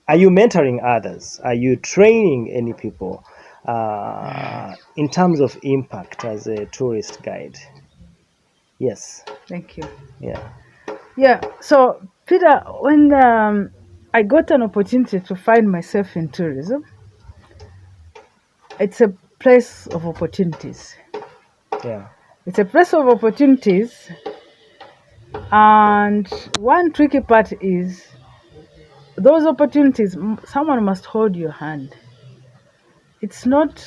Are you mentoring others? Are you training any people in terms of impact as a tourist guide? Yes. Thank you. Yeah. Yeah. So, Peter, when I got an opportunity to find myself in tourism, it's a place of opportunities. Yeah. It's a place of opportunities. And one tricky part is those opportunities, someone must hold your hand. It's not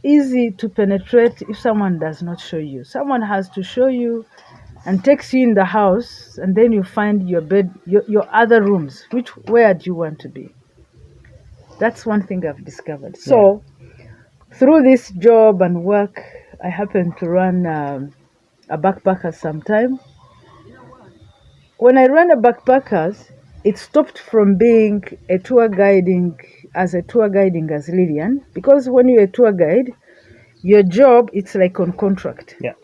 easy to penetrate if someone does not show you. Someone has to show you and takes you in the house, and then you find your bed, your other rooms. Where do you want to be? That's one thing I've discovered. So through this job and work, I happened to run a backpacker sometime. When I ran a backpackers, it stopped from being a tour guiding as Lilian, because when you're a tour guide, your job it's like on contract. Yeah.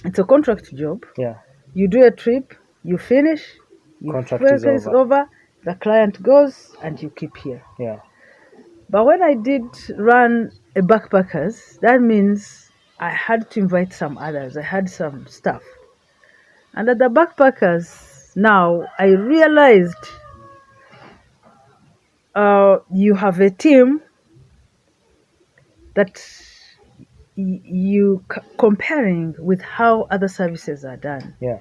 It's a contract job. Yeah. You do a trip, you finish, Contract is over, the client goes, and you keep here. Yeah. But when I did run a backpackers, that means I had to invite some others. I had some staff. And at the backpackers, now I realized you have a team that comparing with how other services are done. Yeah.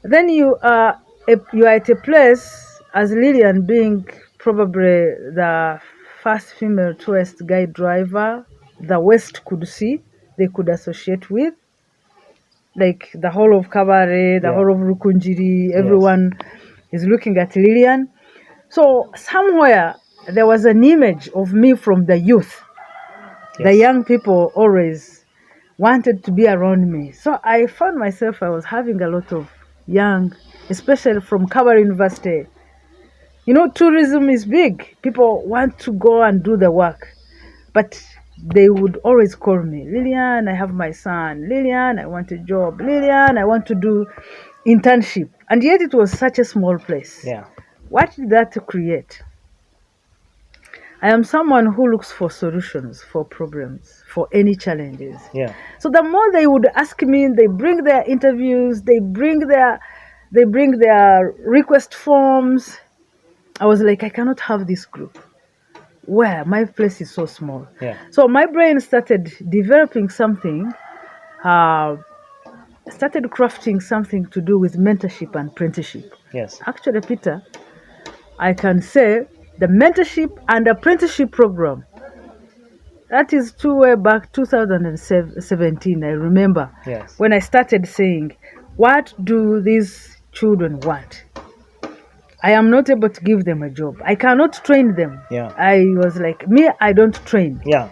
Then you are at a place, as Lilian being probably the first female tourist guide driver the West could see, they could associate with, like the whole of Kabare, the whole of Rukunjiri, everyone is looking at Lilian. So somewhere there was an image of me from the youth. The young people always wanted to be around me. So I found myself, I was having a lot of young, especially from Kabare University. You know, tourism is big. People want to go and do the work. But they would always call me, Lilian, I have my son. Lilian, I want a job. Lilian, I want to do internship. And yet it was such a small place. Yeah. What did that create? I am someone who looks for solutions for problems, for any challenges. Yeah. So the more they would ask me, they bring their interviews, they bring their request forms. I was like, I cannot have this group where my place is so small. Yeah. So my brain started developing something, started crafting something to do with mentorship and apprenticeship. Yes. Actually, Peter, I can say the mentorship and apprenticeship program, that is way back 2017, I remember. Yes. When I started saying, what do these children want? I am not able to give them a job. I cannot train them. Yeah. I was like, me, I don't train. Yeah.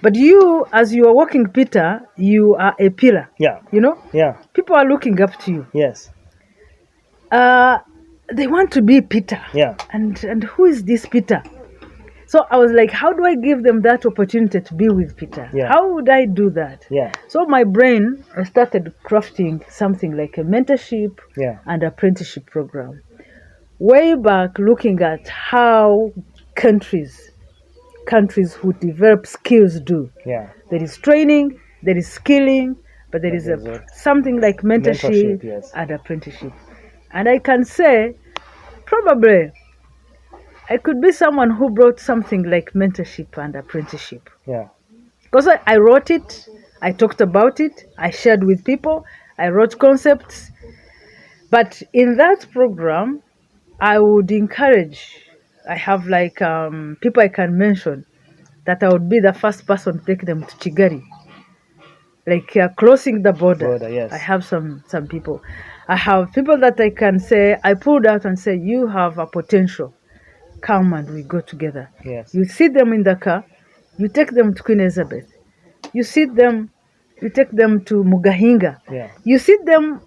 But you, as you are working, Peter, you are a pillar. Yeah. You know? Yeah. People are looking up to you. Yes. They want to be Peter. Yeah. And who is this Peter? So I was like, how do I give them that opportunity to be with Peter? Yeah. How would I do that? Yeah. So my brain, I started crafting something like a mentorship and apprenticeship program. Way back, looking at how countries who develop skills do. Yeah. There is training, there is skilling, but there is something like mentorship and apprenticeship. And I can say, probably, I could be someone who brought something like mentorship and apprenticeship. Yeah. Because I wrote it, I talked about it, I shared with people, I wrote concepts. But in that program, I would encourage, I have like people I can mention that I would be the first person to take them to Kigali. Like crossing the border. Yes. I have some people. I have people that I can say, I pulled out and say, you have a potential. Come and we go together. Yes. You sit them in the car, you take them to Queen Elizabeth. You take them to Mugahinga. Yeah. You sit them,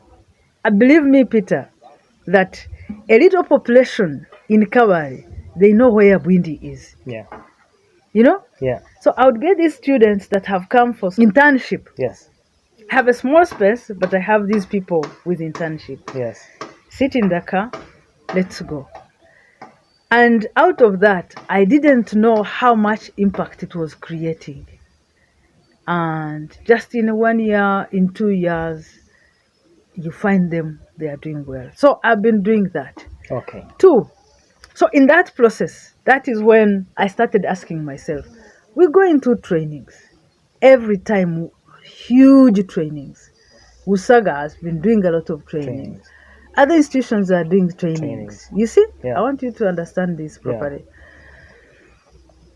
believe me, Peter, that a little population in Kabare, they know where Bwindi is. Yeah. You know? Yeah. So I would get these students that have come for internship. Yes. I have a small space, but I have these people with internship. Yes. Sit in the car, let's go. And out of that, I didn't know how much impact it was creating. And just in 1 year, in 2 years, you find them, they are doing well. So I've been doing that. Okay. 2, so in that process, that is when I started asking myself, we go into trainings every time, huge trainings. Usaga has been doing a lot of trainings. Other institutions are doing trainings. You see, Yeah. I want you to understand this properly.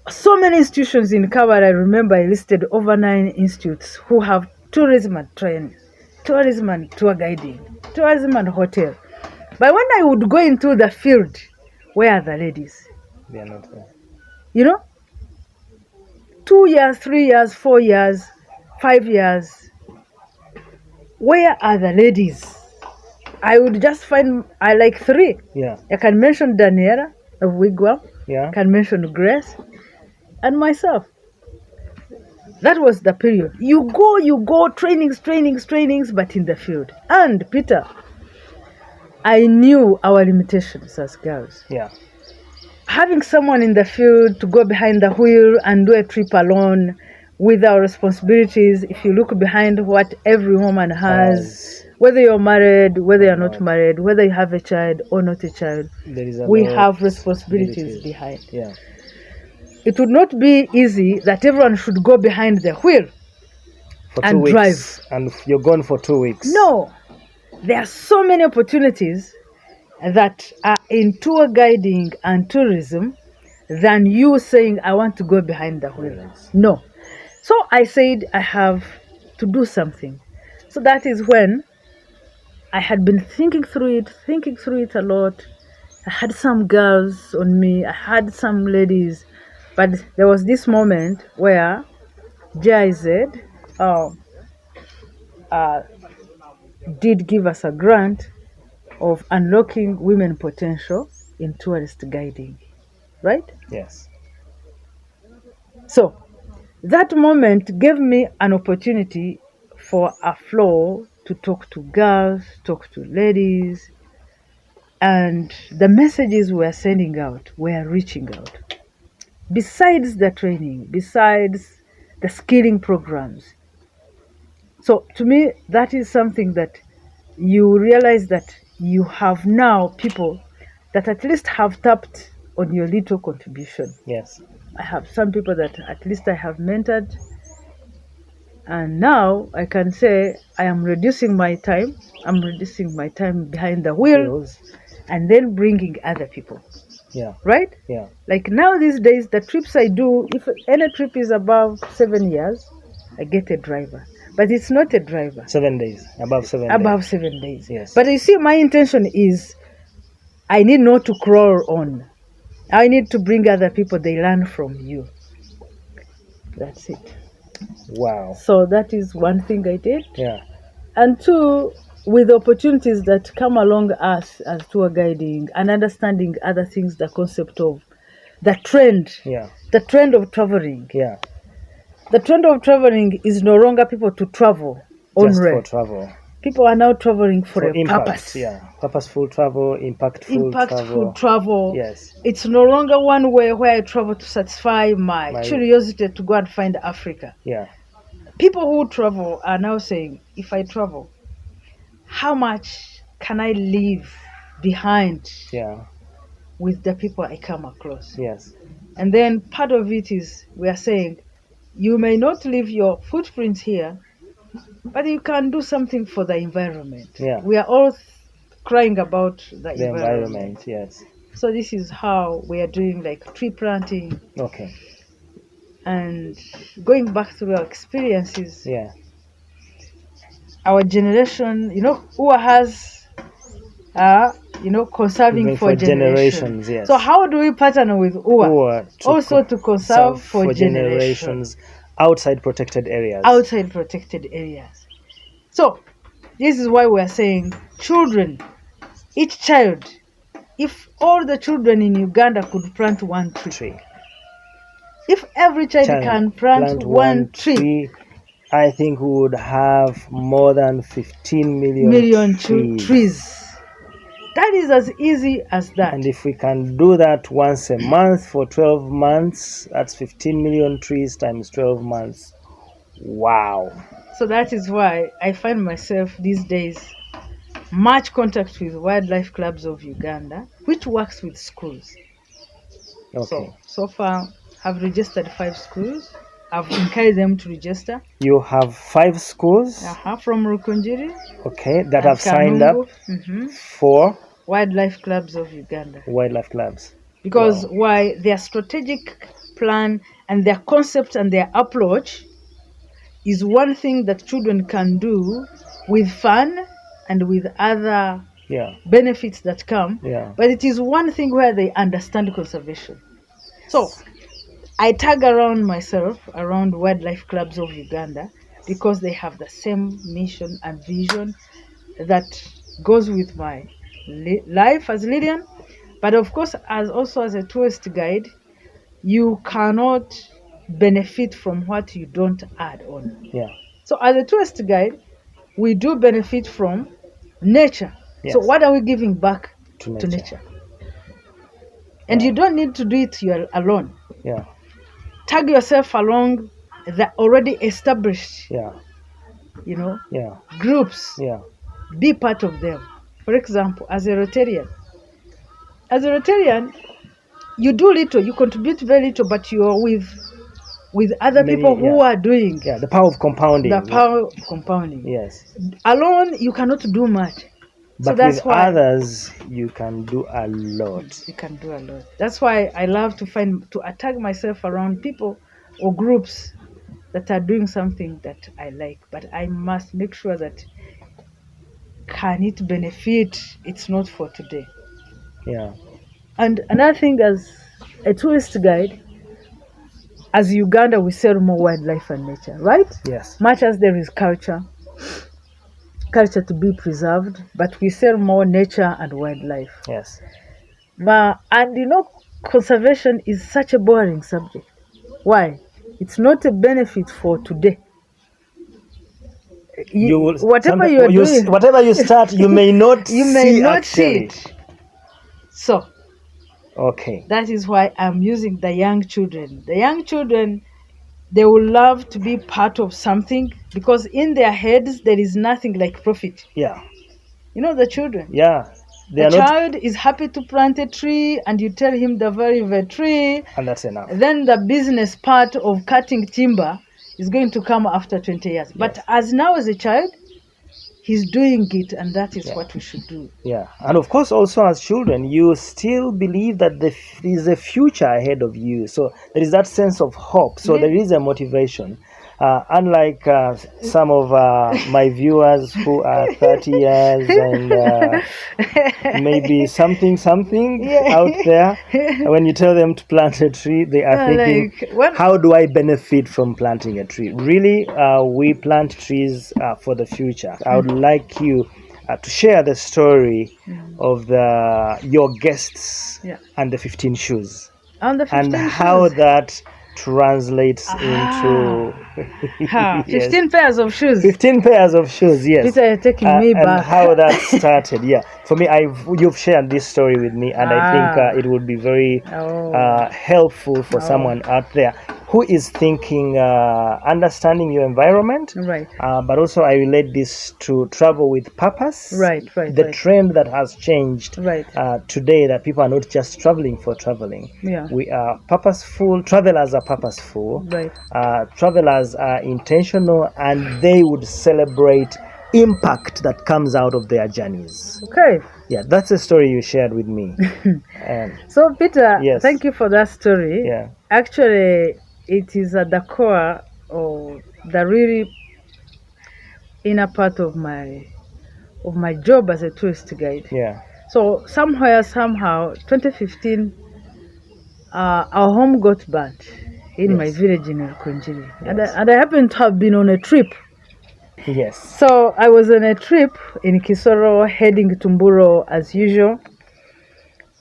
So many institutions in Kabara, I remember I listed over 9 institutes who have tourism and training, tourism and tour guiding, tourism and hotel. But when I would go into the field, where are the ladies? They are not there. You know, 2 years, 3 years, 4 years, 5 years, where are the ladies? I would just find, I like 3. Yeah. I can mention Daniela of Wigwam. Yeah. I can mention Grace and myself. That was the period. You go, trainings, but in the field. And Peter, I knew our limitations as girls. Yeah. Having someone in the field to go behind the wheel and do a trip alone with our responsibilities, if you look behind what every woman has, whether you're married, whether you're not married, whether you have a child or not a child, we have responsibilities behind. Yeah. It would not be easy that everyone should go behind the wheel for and 2 weeks, drive. and you're gone for 2 weeks. No, there are so many opportunities that are in tour guiding and tourism than you saying, I want to go behind the wheel. Yes. No. So I said, I have to do something. So that is when I had been thinking through it a lot. I had some girls on me, I had some ladies, but there was this moment where GIZ did give us a grant of unlocking women potential in tourist guiding, right? Yes. So that moment gave me an opportunity for a floor to talk to girls, talk to ladies, and the messages we are sending out, we are reaching out. Besides the training, besides the skilling programs. So to me, that is something that you realize that you have now people that at least have tapped on your little contribution. Yes. I have some people that at least I have mentored, and now I can say I am reducing my time. I'm reducing my time behind the wheel and then bringing other people. Yeah. Right? Yeah. Like now these days, the trips I do, if any trip is above 7 years, I get a driver. But it's not a driver. 7 days. Above 7 days. Above 7 days. Yes. But you see, my intention is I need not to crawl on. I need to bring other people, they learn from you. That's it. Wow. So that is one thing I did. Yeah. And 2, with opportunities that come along us as tour guiding and understanding other things, the concept of the trend. Yeah. The trend of traveling. Yeah. The trend of traveling is no longer people to travel just for travel. People are now traveling for a impact, purpose. Yeah, purposeful travel, impactful travel. Yes. It's no longer one way where I travel to satisfy my curiosity to go and find Africa. Yeah. People who travel are now saying, if I travel, how much can I leave behind? Yeah. With the people I come across. Yes. And then part of it is we are saying, you may not leave your footprints here, but you can do something for the environment. Yeah. We are all crying about the environment. Yes. So this is how we are doing, like tree planting. Okay. And going back through our experiences. Yeah. Our generation, who has, conserving for generations. Yes. So how do we partner with UA? Also to conserve for generations. Outside protected areas. So, this is why we are saying children, each child, if all the children in Uganda could plant one tree, if every child can plant one tree, I think we would have more than 15 million trees. That is as easy as that. And if we can do that once a month for 12 months, that's 15 million trees times 12 months. Wow. So that is why I find myself these days much contact with wildlife clubs of Uganda, which works with schools. Okay. So far, I've registered 5 schools. I've encouraged them to register. You have 5 schools, From Rukunjiri, okay, that and have signed up for wildlife clubs of Uganda. wildlife clubs. Because Wow. why? Their strategic plan and their concept and their approach is one thing that children can do with fun and with other Yeah. benefits that come. Yeah. But it is one thing where they understand conservation. So I tag around myself around wildlife clubs of Uganda because they have the same mission and vision that goes with my life as Lilian. But of course, as a tourist guide, you cannot benefit from what you don't add on. Yeah. So as a tourist guide, we do benefit from nature. Yes. So what are we giving back To to nature. nature? And Yeah. you don't need to do it alone. Yeah. Tag yourself along the already established, Yeah. Yeah. groups. Yeah. Be part of them. For example, as a Rotarian, you do little, you contribute very little, but you are with other people who are doing. Yeah, the power of compounding. The power of compounding. Yes. Alone, you cannot do much. But so that's with why others, you can do a lot. you can do a lot. That's why I love to tag myself around people or groups that are doing something that I like. But I must make sure that can it benefit? It's not for today. Yeah. And another thing, as a tourist guide, as Uganda, we sell more wildlife and nature, right? Yes. Much as there is culture to be preserved, but we sell more nature and wildlife. Yes. And conservation is such a boring subject. Why? It's not a benefit for today. Whatever you start, you may not see it. So, okay. That is why I'm using the young children. The young children, they will love to be part of something because in their heads there is nothing like profit. Yeah. The children. Yeah. The child is happy to plant a tree and you tell him the value of a tree. And that's enough. Then the business part of cutting timber is going to come after 20 years. Yes. But as a child, he's doing it, and that is what we should do. Yeah. And of course, also as children, you still believe that there is a future ahead of you. So there is that sense of hope. So there is a motivation. Unlike some of my viewers who are 30 years and maybe something out there, when you tell them to plant a tree, they are thinking, how do I benefit from planting a tree? Really, we plant trees for the future. I would like you to share the story of your guests and the 15 shoes. And how that translates into 15 pairs of shoes. 15 pairs of shoes, yes. Peter, you're taking me back. And how that started, yeah. For me, you've shared this story with me, and I think it would be very helpful for someone out there who is thinking, understanding your environment. Right. But also I relate this to travel with purpose. Right. The trend that has changed today, that people are not just traveling for traveling. Yeah. We are purposeful. Travelers are purposeful. Right. Travelers are intentional, and they would celebrate impact that comes out of their journeys. Okay. Yeah, that's a story you shared with me. So Peter, thank you for that story. Yeah. Actually, it is at the core of the really inner part of my job as a tourist guide. Yeah. So somehow, 2015, our home got burnt in my village in Rukunjiri. Yes. And I happened to have been on a trip. Yes. So I was on a trip in Kisoro, heading to Mburo as usual.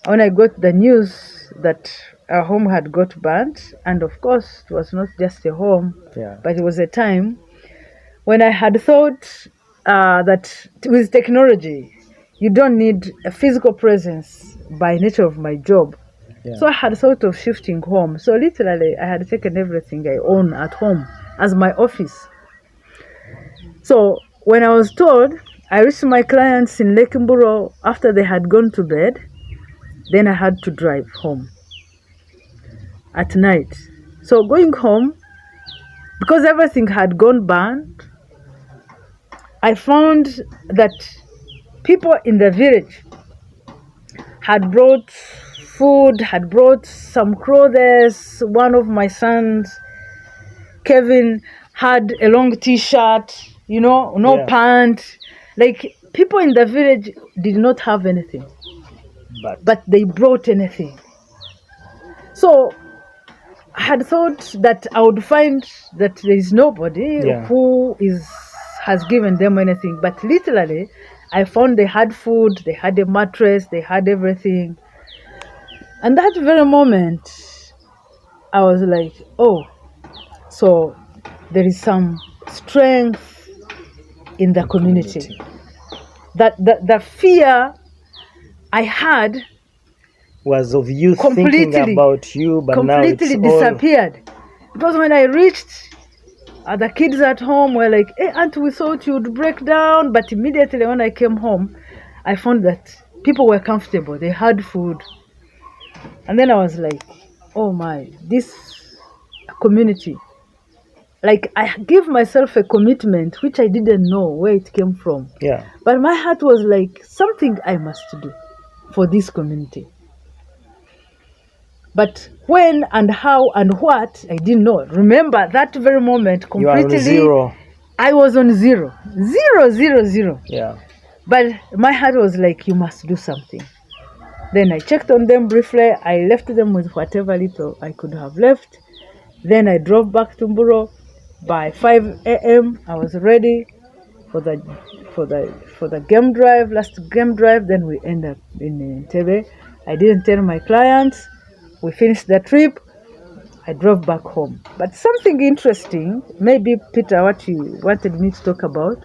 When I got the news that our home had got burnt, and of course it was not just a home, but it was a time when I had thought that with technology you don't need a physical presence by nature of my job. Yeah. So I had thought of shifting home. So literally, I had taken everything I own at home as my office. So when I was told, I reached my clients in Lake Mburo after they had gone to bed. Then I had to drive home at night. So going home, because everything had gone bad, I found that people in the village had brought food, had brought some clothes. One of my sons, Kevin, had a long t-shirt, no pant. Like, people in the village did not have anything, but they brought anything. So I had thought that I would find that there is nobody who has given them anything. But literally, I found they had food, they had a mattress, they had everything. And that very moment, I was like, oh, so there is some strength in the community. That the fear I had was of you thinking about you, but now it's disappeared. Because when I reached, the kids at home were like, hey, auntie, we thought you'd break down. But immediately when I came home, I found that people were comfortable. They had food. And then I was like, oh my, this community. Like, I gave myself a commitment which I didn't know where it came from. Yeah. But my heart was like, something I must do for this community. But when and how and what, I didn't know. Remember, that very moment, completely, zero. I was on zero. Zero. Yeah. But my heart was like, you must do something. Then I checked on them briefly. I left them with whatever little I could have left. Then I drove back to Mburo. By 5 a.m., I was ready for the game drive, last game drive. Then we end up in Entebbe. I didn't tell my clients. We finished the trip. I drove back home. But something interesting, maybe, Peter, what you wanted me to talk about,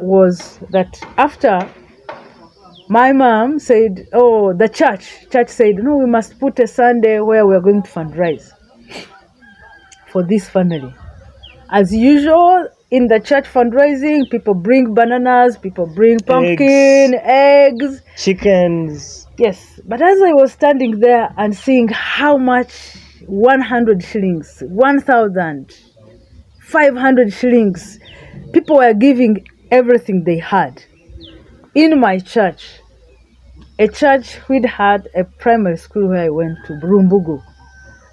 was that after my mom said, oh, the church said, no, we must put a Sunday where we are going to fundraise for this family. As usual, in the church fundraising, people bring bananas, people bring pumpkin, eggs, chickens. Yes, but as I was standing there and seeing how much 100 shillings, 1,000, 500 shillings, people were giving everything they had. In my church, a church which had a primary school where I went to, Burumbugu,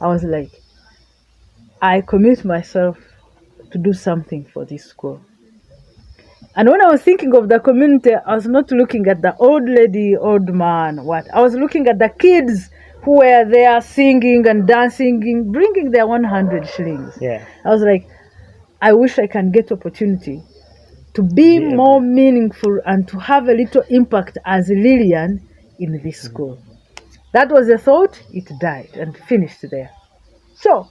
I was like, I commit myself to do something for this school. And when I was thinking of the community, I was not looking at the old lady, old man, I was looking at the kids who were there singing and dancing, bringing their 100 shillings. Yeah. I was like, I wish I can get opportunity to be more meaningful and to have a little impact as Lilian in this school. That was a thought. It died and finished there. So,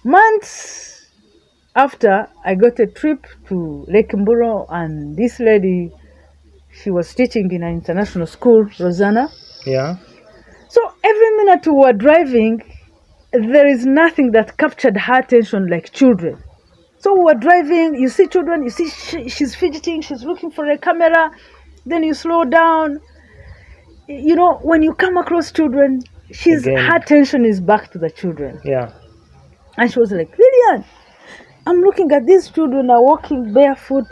months after, I got a trip to Lake Mburo, and this lady, she was teaching in an international school, Rosanna. Yeah. So every minute we were driving, there is nothing that captured her attention like children. So we were driving, you see children, you see she's fidgeting, she's looking for a camera, then you slow down. When you come across children, her attention is back to the children. Yeah. And she was like, Lilian, I'm looking at these children are walking barefoot.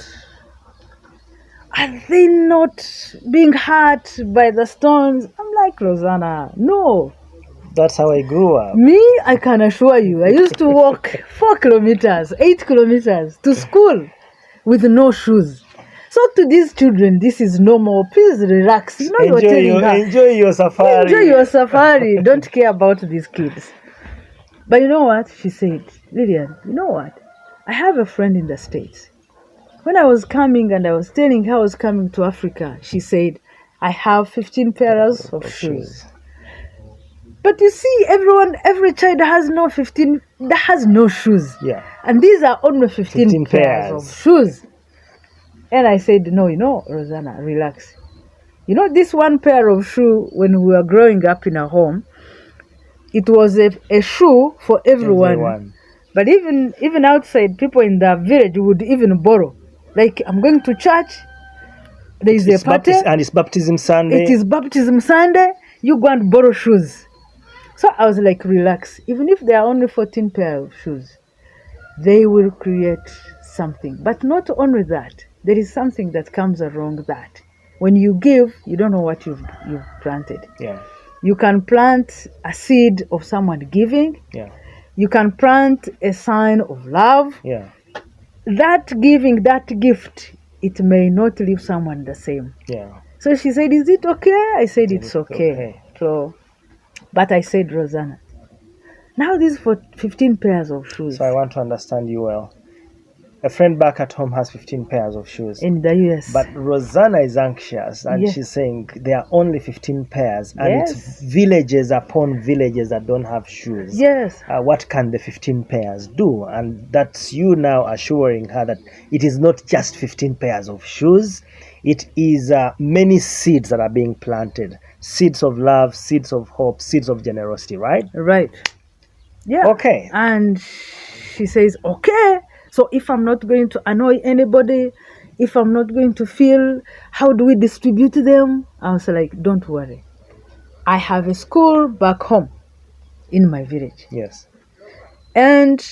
Are they not being hurt by the stones? I'm like, Rosanna, no. That's how I grew up. Me, I can assure you, I used to walk 4 kilometers, 8 kilometers to school with no shoes. So to these children, this is normal. Please relax. Enjoy your safari. Enjoy your safari. Don't care about these kids. But you know what? She said, Lilian, you know what? I have a friend in the States. When I was coming and I was telling her I was coming to Africa, she said, I have 15 pairs of shoes. But you see, every child has no shoes. Yeah. And these are only 15 pairs of shoes. And I said, no, Rosanna, relax. This one pair of shoe, when we were growing up in our home, it was a shoe for everyone. But even outside, people in the village would even borrow. Like, I'm going to church, there is a party. And it's baptism Sunday. It is baptism Sunday, you go and borrow shoes. So I was like, relax. Even if there are only 14 pairs of shoes, they will create something. But not only that, there is something that comes along that. When you give, you don't know what you've planted. Yeah. You can plant a seed of someone giving. Yeah. You can plant a sign of love. Yeah. That giving, that gift, it may not leave someone the same. Yeah. So she said, is it okay? I said, it's okay. So, but I said, Rosanna, now these for 15 pairs of shoes. So I want to understand you well. A friend back at home has 15 pairs of shoes. In the US. But Rosanna is anxious and Yes. she's saying there are only 15 pairs and Yes. it's villages upon villages that don't have shoes. Yes. What can the 15 pairs do? And that's you now assuring her that it is not just 15 pairs of shoes. It is many seeds that are being planted. Seeds of love, seeds of hope, seeds of generosity, right? Right. Yeah. Okay. And she says, okay. So if I'm not going to annoy anybody, if I'm not going to feel, how do we distribute them? I was like, don't worry. I have a school back home in my village. Yes. And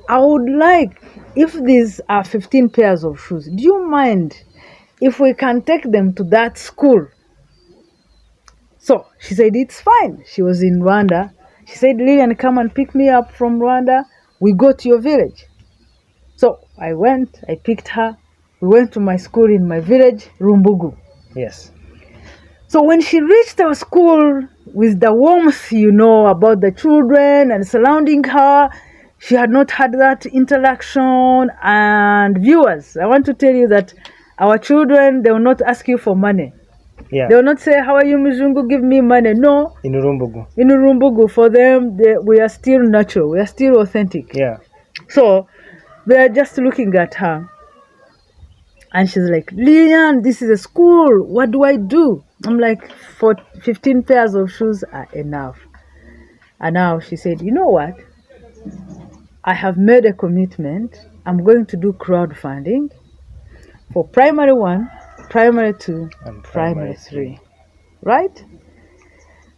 I would like, if these are 15 pairs of shoes, do you mind if we can take them to that school? So she said, it's fine. She was in Rwanda. She said, Lilian, come and pick me up from Rwanda. We go to your village. So I went, I picked her. We went to my school in my village, Rumbugu. Yes. So when she reached our school with the warmth, about the children and surrounding her, she had not had that interaction. And viewers, I want to tell you that our children, they will not ask you for money. Yeah. They will not say, how are you, Mzungu? Give me money. No. In Rumbugu. In Rumbugu, for them, we are still natural. We are still authentic. Yeah. So they are just looking at her. And she's like, Lilian, this is a school. What do I do? I'm like, 15 pairs of shoes are enough. And now she said, you know what? I have made a commitment. I'm going to do crowdfunding for primary 1, primary 2, and primary 3. Right?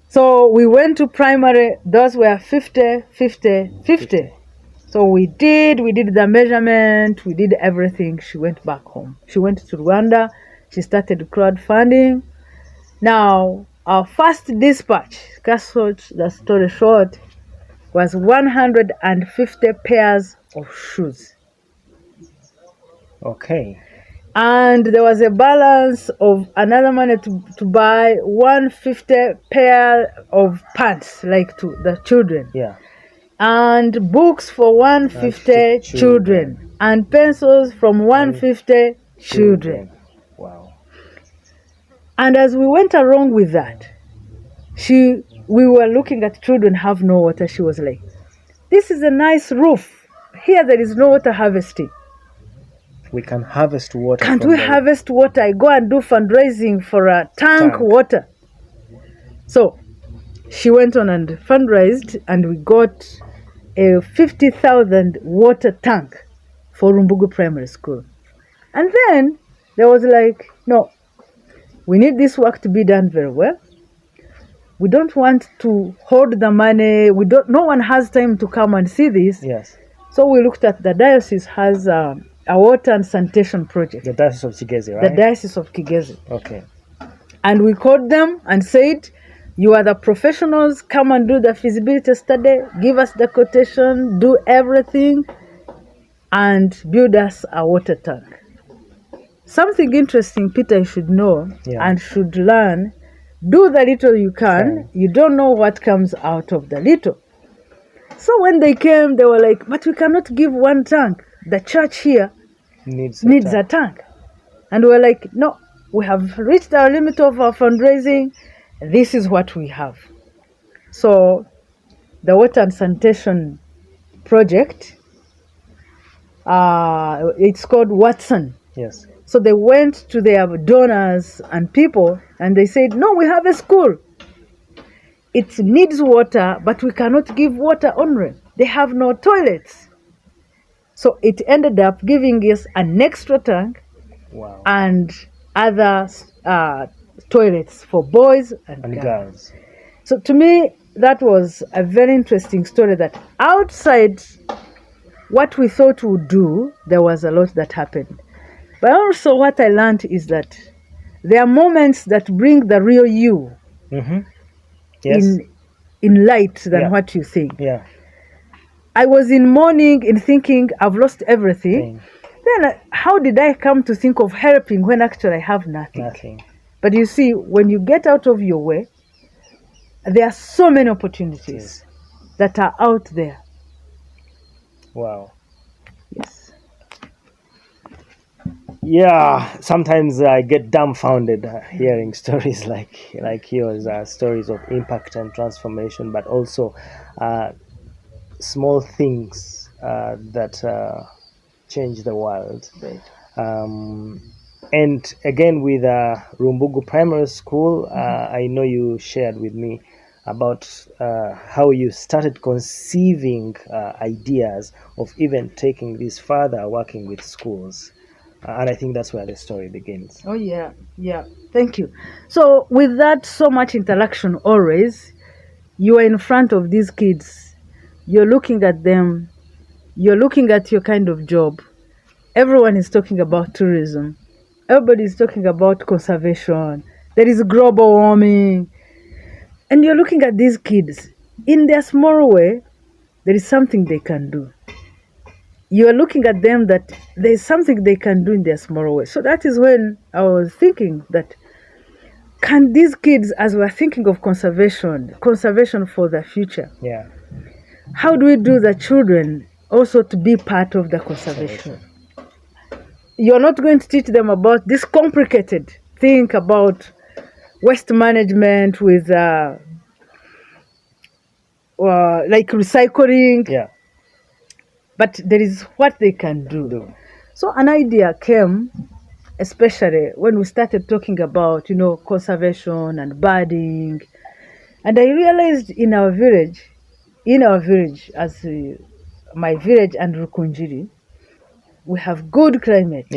So we went to primary. Those were 50, 50, 50. So we did the measurement, we did everything. She went back home. She went to Rwanda. She started crowdfunding. Now, our first dispatch, the story short, was 150 pairs of shoes. Okay. And there was a balance of another money to buy 150 pair of pants, like to the children. Yeah. And books for 150 children. And pencils from 150 children. Wow. And as we went along with that, we were looking at children have no water. She was like, this is a nice roof. Here there is no water harvesting. We can harvest water. Can't we harvest water? I go and do fundraising for a tank water. So she went on and fundraised, and we got a 50,000 water tank for Rumbugu Primary School. And then there was like, no, we need this work to be done very well. We don't want to hoard the money. No one has time to come and see this. Yes. So we looked at the diocese has a water and sanitation project. The Diocese of Kigezi, right? The Diocese of Kigezi. Okay. And we called them and said, you are the professionals, come and do the feasibility study, give us the quotation, do everything, and build us a water tank. Something interesting, Peter, you should know and should learn, do the little you can. You don't know what comes out of the little. So when they came, they were like, but we cannot give one tank. The church here needs a tank. And we were like, no, we have reached our limit of our fundraising. This is what we have. So the water and sanitation project, it's called Watson. Yes. So they went to their donors and people and they said, no, we have a school. It needs water, but we cannot give water only. They have no toilets. So it ended up giving us an extra tank Wow. and other toilets for boys and girls. Girls. So to me, that was a very interesting story, that outside what we thought we would do, there was a lot that happened. But also what I learned is that there are moments that bring the real you Yes. in light than what you think. Yeah. I was in mourning in thinking I've lost everything. Then how did I come to think of helping when actually I have nothing? But you see, when you get out of your way, there are so many opportunities that are out there. Wow. Yes. Yeah, sometimes I get dumbfounded hearing stories like yours, stories of impact and transformation, but also small things that change the world. Right. And again, with Rumbugu Primary School, I know you shared with me about how you started conceiving ideas of even taking this further, working with schools. And I think that's where the story begins. Oh, yeah. Thank you. So with that, so much interaction always, you are in front of these kids. You're looking at them. You're looking at your kind of job. Everyone is talking about tourism. Everybody is talking about conservation. There is global warming. And you're looking at these kids. In their small way, there is something they can do. You are looking at them that there is something they can do in their small way. So that is when I was thinking that, can these kids, as we're thinking of conservation for the future, how do we do the children also to be part of the conservation? You're not going to teach them about this complicated thing about waste management with like recycling. But there is what they can do. So an idea came, especially when we started talking about, conservation and birding. And I realized in our village, as my village and Rukunjiri, we have good climate.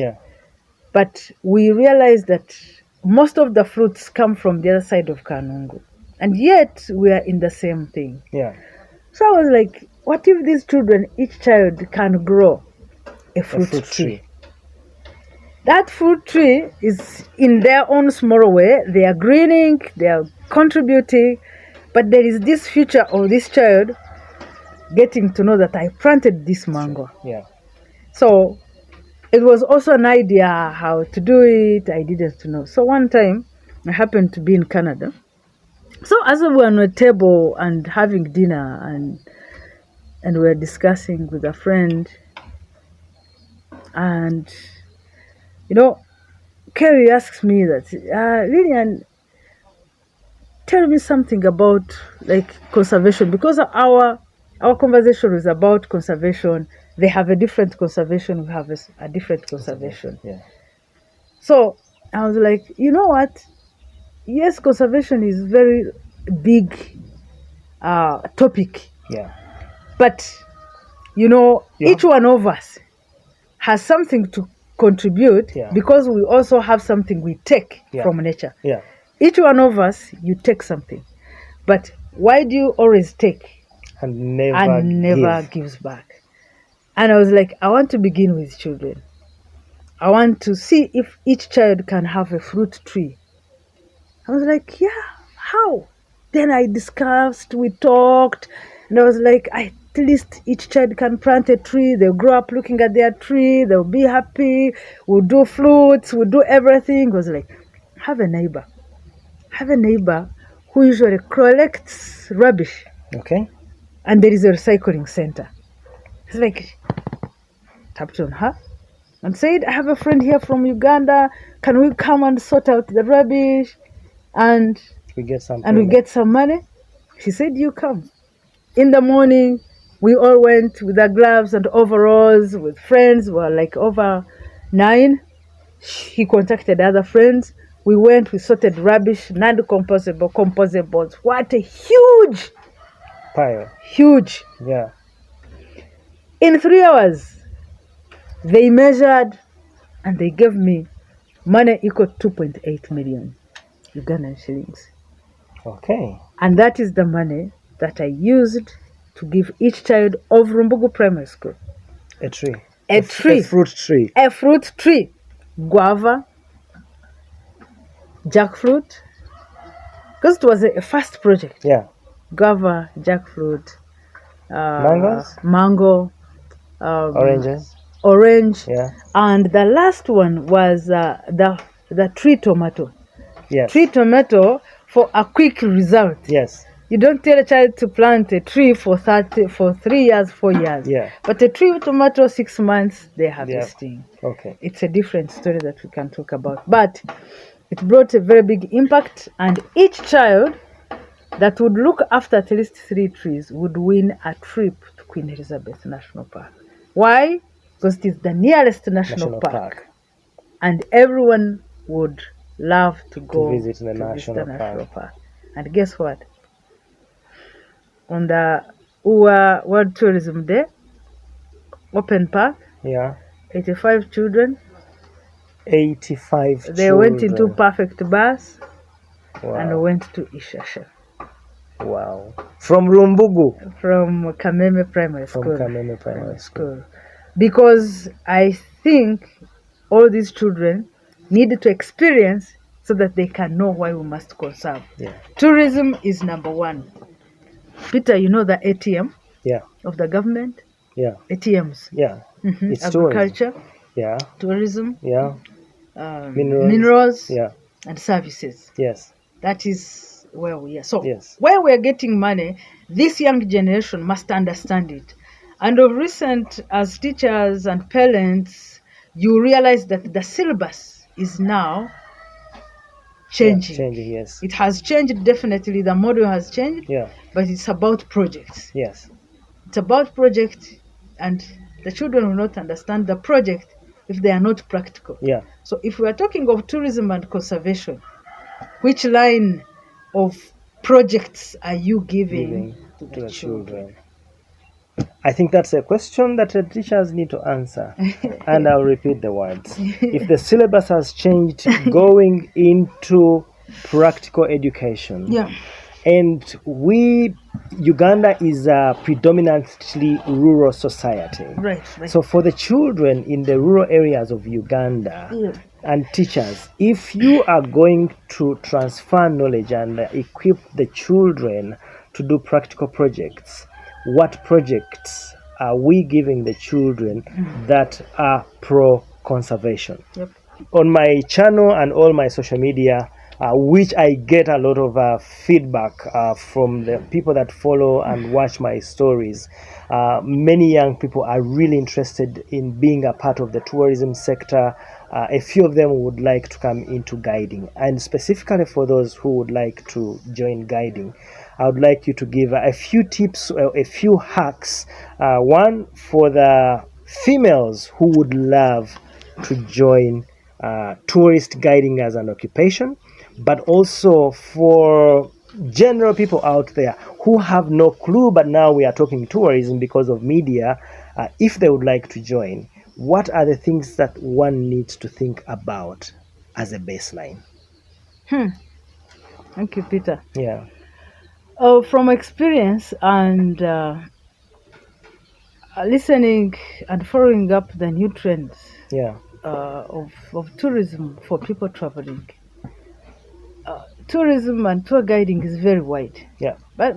But we realized that most of the fruits come from the other side of Kanungu. And yet we are in the same thing. So I was like, what if these children, each child can grow a fruit tree? That fruit tree is in their own small way. They are greening, they are contributing, but there is this future of this child getting to know that I planted this mango. So it was also an idea how to do it. I didn't know. So one time I happened to be in Canada. So as we were on a table and having dinner and we were discussing with a friend, and Kerry asks me that, Lilian, tell me something about like conservation, because our conversation is about conservation. They have a different conservation, we have a different conservation. So I was like, you know what? Yes, conservation is very big topic. But each one of us has something to contribute, because we also have something we take from nature. Each one of us, you take something. But why do you always take and never gives back? And I was like, I want to begin with children. I want to see if each child can have a fruit tree. I was like, yeah, how? Then I discussed, we talked, and I was like, at least each child can plant a tree. They'll grow up looking at their tree. They'll be happy. We'll do fruits. We'll do everything. I was like, have a neighbor who usually collects rubbish. And there is a recycling center. It's like, tapped on her and said, I have a friend here from Uganda. Can we come and sort out the rubbish? And we get some money. She said, you come. In the morning, we all went with our gloves and overalls with friends. We were like over 9. He contacted other friends. We went, we sorted rubbish, non-composable, composables. What a Pile. huge. Yeah. In 3 hours, they measured and they gave me money equal to 2.8 million Ugandan shillings. Okay. And that is the money that I used to give each child of Rumbugu Primary School. A tree. A tree. A fruit tree. A fruit tree. Guava, jackfruit. Because it was a first project. Yeah. Guava, jackfruit, Mangoes? mango, Oranges. orange, Yeah. and the last one was the tree tomato. Yes. Tree tomato for a quick result. Yes. You don't tell a child to plant a tree for 3 years, 4 years. Yeah. But a tree tomato, 6 months, they're harvesting. Okay. It's a different story that we can talk about. But it brought a very big impact, and each child that would look after at least 3 trees would win a trip to Queen Elizabeth National Park. Why? Because it is the nearest national park. And everyone would love to go visit the national park. And guess what? On the World Tourism Day, open park, Yeah. 85 children. 85 They went into perfect bus and went to Ishasha. Wow. From Rumbugu. From Kameme Primary School. From Kameme Primary School. Because I think all these children need to experience so that they can know why we must conserve. Yeah. Tourism is number one. Peter, you know the ATM of the government? Yeah. ATMs. Yeah. Mm-hmm. It's agriculture. Tourism. Yeah. Tourism. Yeah. Minerals. Yeah. And services. Yes. That is where we are. So yes. Where we are getting money, this young generation must understand it. And of recent, as teachers and parents, you realize that the syllabus is now changing. Changing, yes. It has changed, definitely. The model has changed. Yeah. But it's about projects. Yes. It's about project, and the children will not understand the project if they are not practical. Yeah. So if we are talking of tourism and conservation, which line of projects are you giving to the children? I think that's a question that the teachers need to answer. And I'll repeat the words. If the syllabus has changed going into practical education, and Uganda is a predominantly rural society. Right. So for the children in the rural areas of Uganda and teachers, if you are going to transfer knowledge and equip the children to do practical projects, what projects are we giving the children that are pro-conservation? Yep. On my channel and all my social media, which I get a lot of feedback from the people that follow and watch my stories. Many young people are really interested in being a part of the tourism sector. A few of them would like to come into guiding. And specifically for those who would like to join guiding, I would like you to give a few tips, a few hacks. One for the females who would love to join tourist guiding as an occupation, but also for general people out there who have no clue, but now we are talking tourism because of media. If they would like to join, what are the things that one needs to think about as a baseline? Thank you, Peter. Yeah. From experience and listening and following up the new trends of tourism for people traveling. Tourism and tour guiding is very wide. Yeah. But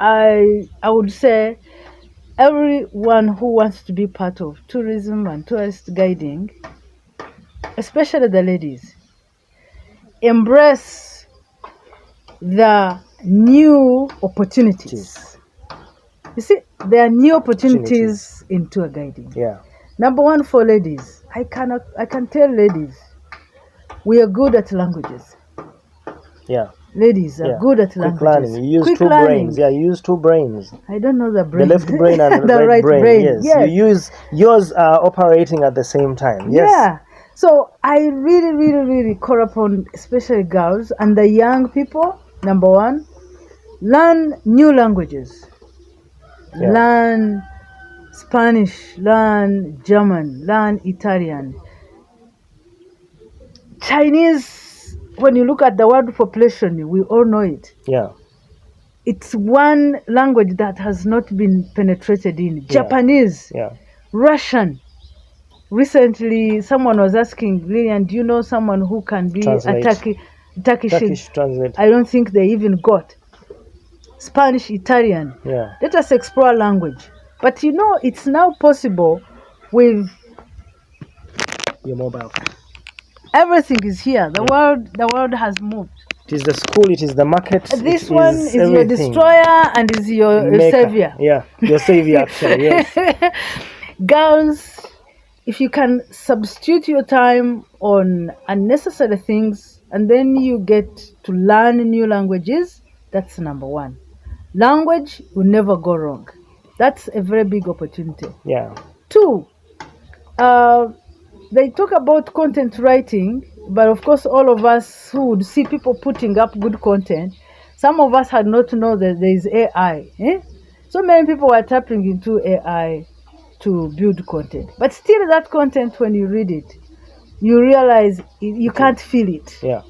I would say everyone who wants to be part of tourism and tourist guiding, especially the ladies, embrace the new opportunities. You see, there are new opportunities in tour guiding. Yeah. Number one for ladies, I can tell ladies, we are good at languages. Yeah. Ladies are good at languages. Quick learning. You use two brains. Yeah, you use two brains. I don't know the brain. The left brain and the right brain. Yes. You use yours operating at the same time. Yes. Yeah. So I really, really, really call upon especially girls and the young people, number one, learn new languages. Yeah. Learn Spanish, learn German, learn Italian. Chinese, when you look at the world population, we all know it. Yeah. It's one language that has not been penetrated in. Yeah. Japanese, Yeah. Russian. Recently, someone was asking, Lilian, do you know someone who can be Translate. a Turkish? Turkish translate. I don't think they even got. Spanish, Italian. Yeah. Let us explore language. But you know, it's now possible with Your mobile. everything is here. The world has moved. It is the school, it is the market. This one is your everything. destroyer and is your Maker. savior. Yeah, your savior actually, yes. Girls, if you can substitute your time on unnecessary things and then you get to learn new languages, that's number one. Language will never go wrong. That's a very big opportunity. Yeah. Two, they talk about content writing, but of course all of us who would see people putting up good content, some of us had not known that there is AI. So many people were tapping into AI to build content. But still that content, when you read it, you realize you can't feel it. Yeah.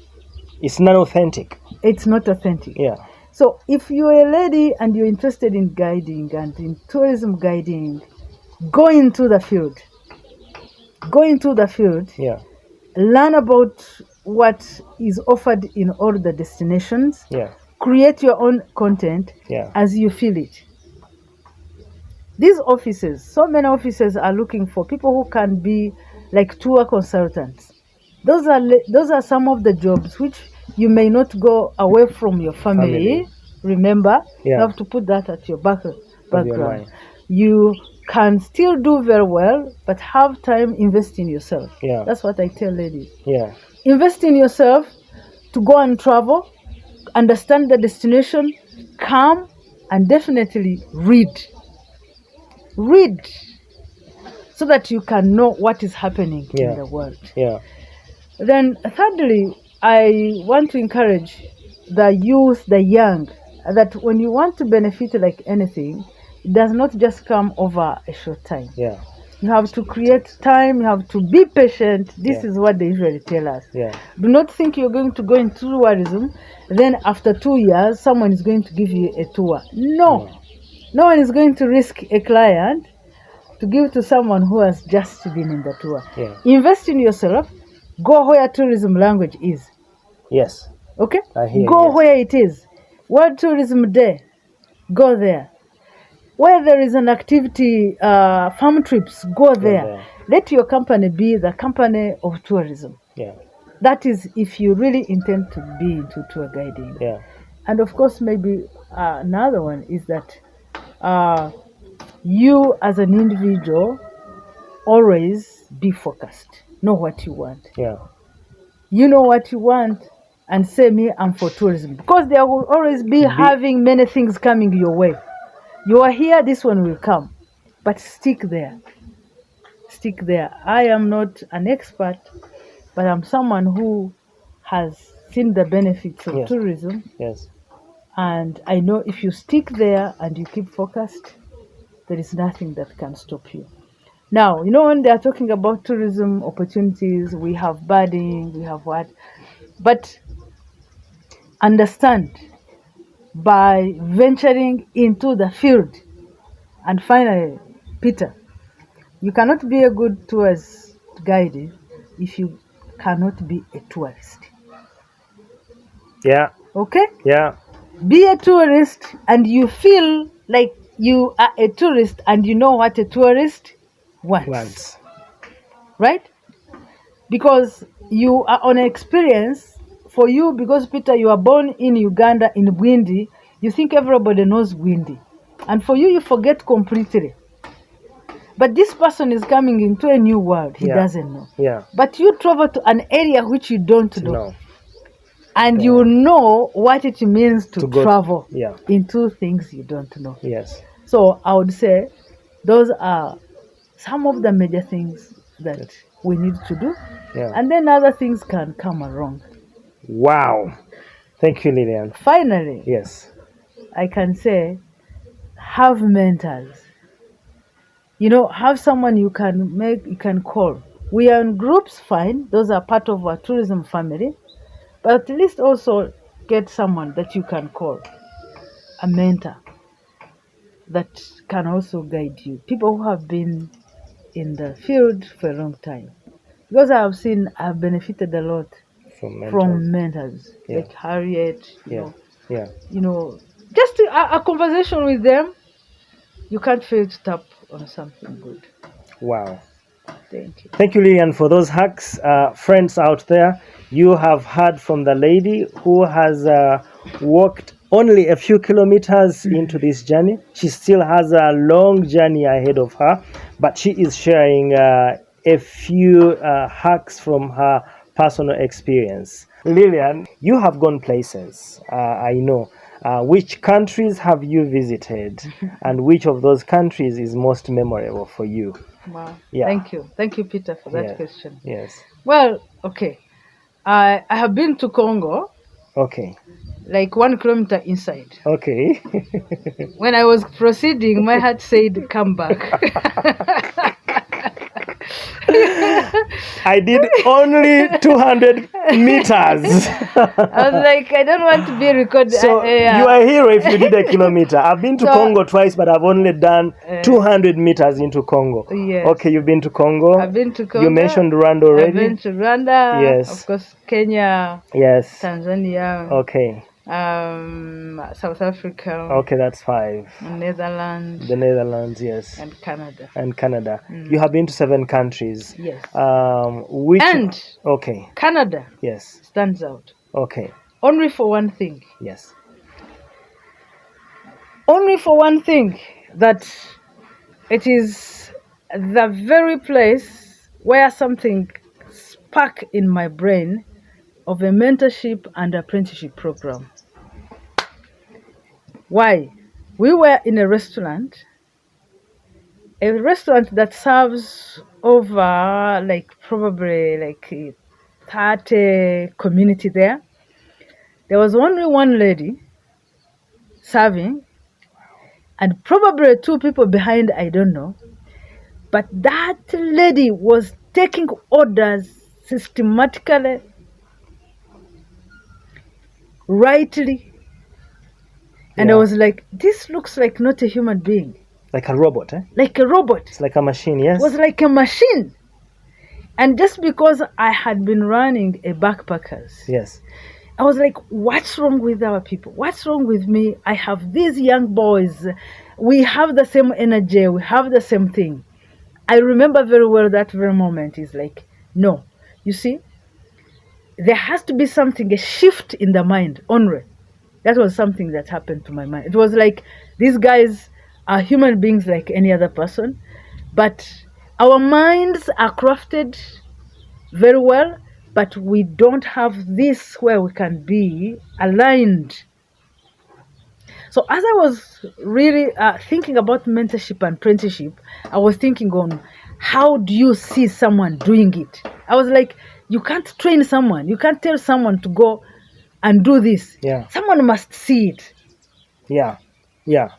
It's not authentic. It's not authentic. Yeah. So if you're a lady and you're interested in guiding and in tourism guiding, go into the field. Go into the field. Yeah. Learn about what is offered in all the destinations. Yeah. Create your own content as you feel it. These offices, so many offices are looking for people who can be like tour consultants. Those are some of the jobs which you may not go away from your family. Remember, you have to put that at your background. You can still do very well, but have time, invest in yourself. Yeah. That's what I tell ladies. Yeah. Invest in yourself to go and travel, understand the destination, come, and definitely read. Read so that you can know what is happening in the world. Yeah. Then thirdly, I want to encourage the youth, the young, that when you want to benefit like anything, it does not just come over a short time. Yeah. You have to create time, you have to be patient. This is what they usually tell us. Yeah. Do not think you're going to go into tourism, then after 2 years, someone is going to give you a tour. No. No one is going to risk a client to give to someone who has just been in the tour. Yeah. Invest in yourself. Go where tourism language is. Yes. Okay? I hear Go yes. where it is. World Tourism Day. Go there. Where there is an activity, farm trips, go there. Let your company be the company of tourism. Yeah. That is if you really intend to be into tour guiding. Yeah. And of course, maybe another one is that you as an individual always be focused. Know what you want. Yeah. You know what you want and say, me, I'm for tourism. Because there will always be having many things coming your way. You are here, this one will come. But stick there. Stick there. I am not an expert, but I'm someone who has seen the benefits of tourism. Yes. And I know if you stick there and you keep focused, there is nothing that can stop you. Now, you know, when they are talking about tourism opportunities, we have birding, we have what? But understand, by venturing into the field, and finally, Peter, you cannot be a good tourist guide if you cannot be a tourist. Yeah. Okay? Yeah. Be a tourist and you feel like you are a tourist and you know what a tourist wants. Right? Because you are on experience. For you, because Peter, you are born in Uganda, in Bwindi, you think everybody knows Bwindi. And for you, you forget completely. But this person is coming into a new world. He doesn't know. Yeah. But you travel to an area which you don't know. And you know what it means to travel into things you don't know. Yes. So I would say those are some of the major things that we need to do. Yeah. And then other things can come along. Wow. Thank you, Lilian. Finally, Yes. I can say have mentors. Have someone you can call. We are in groups, fine. Those are part of our tourism family. But at least also get someone that you can call, a mentor that can also guide you. People who have been in the field for a long time. Because I've benefited a lot from mentors Yeah. like Harriet, Yeah. just a conversation with them, you can't fail to tap on something good. Wow. Thank you. Thank you, Lilian, for those hacks. Friends out there, you have heard from the lady who has walked only a few kilometers into this journey. She still has a long journey ahead of her, but she is sharing a few hacks from her personal experience. Lilian, you have gone places, I know. Which countries have you visited, and which of those countries is most memorable for you? Wow. Yeah. Thank you, Peter, for that Yes. question. Yes. Well, okay. I have been to Congo, Okay. like 1 kilometer inside. Okay. When I was proceeding, my heart said, "Come back." I did only 200 meters. I was like, I don't want to be recorded. So you are a hero if you did a kilometer. I've been to Congo twice, but I've only done 200 meters into Congo. Yes. Okay, you've been to Congo. I've been to Congo. You mentioned Rwanda already. I've been to Rwanda. Yes. Of course, Kenya. Yes. Tanzania. Okay. South Africa. Okay, that's 5. Netherlands. The Netherlands, yes. And Canada. And Canada. You have been to 7 countries. Yes. Which? And okay. Canada. Yes. Stands out. Okay. Only for one thing. Yes. Only for one thing, that it is the very place where something sparked in my brain of a mentorship and apprenticeship program. Why? We were in a restaurant that serves over probably 30 community there. There was only one lady serving, and probably 2 people behind, I don't know. But that lady was taking orders systematically, rightly. And I was like, this looks like not a human being. Like a robot, eh? Like a robot. It's like a machine, yes? It was like a machine. And just because I had been running a backpackers, yes, I was like, what's wrong with our people? What's wrong with me? I have these young boys. We have the same energy. We have the same thing. I remember very well that very moment. Is like, no. You see, there has to be something, a shift in the mind, only. That was something that happened to my mind. It was like, these guys are human beings like any other person, but our minds are crafted very well, but we don't have this where we can be aligned. So as I was really thinking about mentorship and apprenticeship, I was thinking on, how do you see someone doing it? I was like, you can't train someone. You can't tell someone to go and do this. Yeah. Someone must see it. Yeah. Yeah.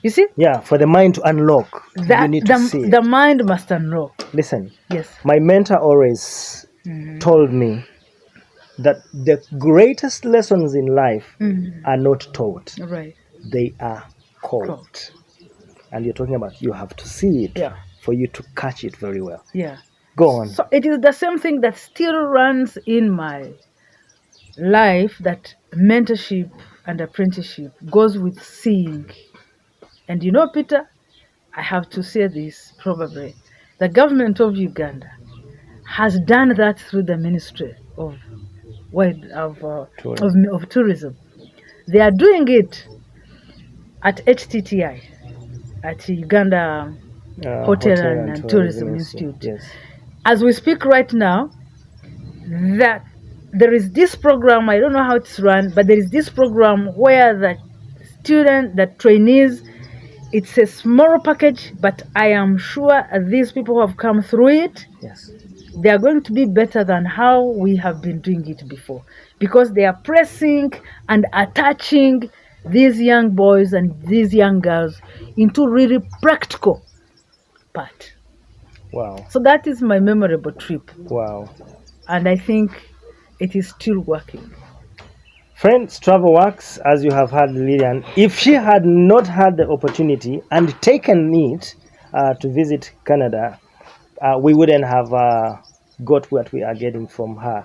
You see? Yeah, for the mind to unlock, you need to see it. The mind must unlock. Listen. Yes. My mentor always told me that the greatest lessons in life are not taught. Right. They are caught. And you're talking about you have to see it for you to catch it very well. Yeah. Go on. So it is the same thing that still runs in my life, that mentorship and apprenticeship goes with seeing. And you know, Peter, I have to say this probably. The government of Uganda has done that through the Ministry of Tourism. They are doing it at HTTI, at Uganda Hotel and Tourism Institute. Yes. As we speak right now, that there is this program, I don't know how it's run, but there is this program where the trainees, it's a small package, but I am sure these people who have come through it, yes, they are going to be better than how we have been doing it before, because they are pressing and attaching these young boys and these young girls into really practical part. Wow. So that is my memorable trip, Wow. and I think it is still working. Friends, travel works, as you have heard Lilian. If she had not had the opportunity and taken it to visit Canada, we wouldn't have got what we are getting from her.